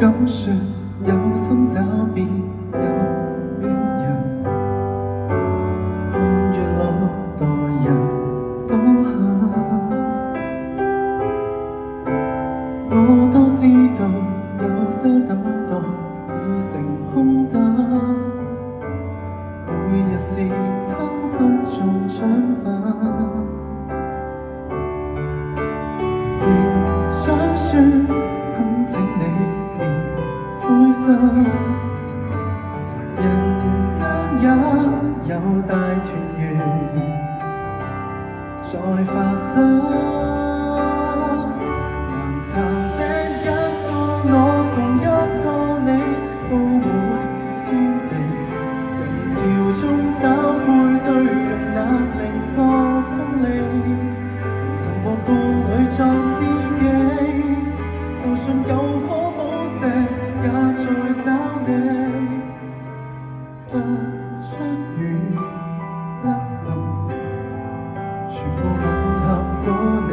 敢說有心找別有戀人，看月老待人多狠，我都知道有些等待已成空等，每日是抽不中獎品，仍想說懇請你別灰心，人間也有大團圓在發生，難撐的一個我共一個你，佈滿天地，人潮中找配對，容納凌波鋒利，曾和伴侶作知己，就算救火寶石也在找你，不出雨甩淋，全部吻合到你。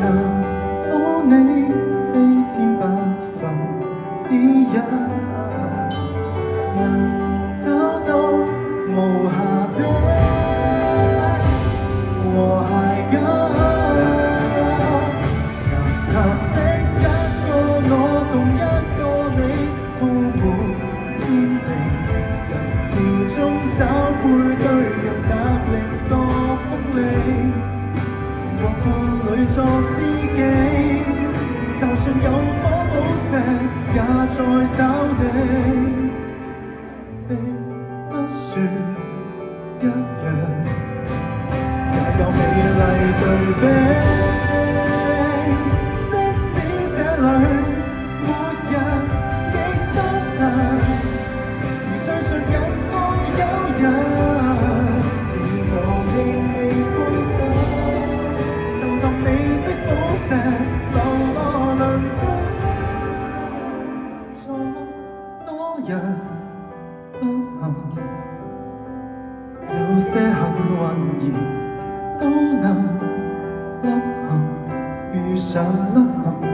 難保你非千百分之一，能找到無瑕的和諧感，難測的一個我共一個你，鋪滿天地，人潮中找配對，容納凌多鋒利，曾和伴侶作知己，就算有火寶石也在找你，並不算一樣，也有美麗對比。即使這裡沒人亦相襯，而相信應該有人自我令你歡心，就當你的寶石流落良辰，再多人不幸，有些幸運兒都能凹陷，遇上凹陷。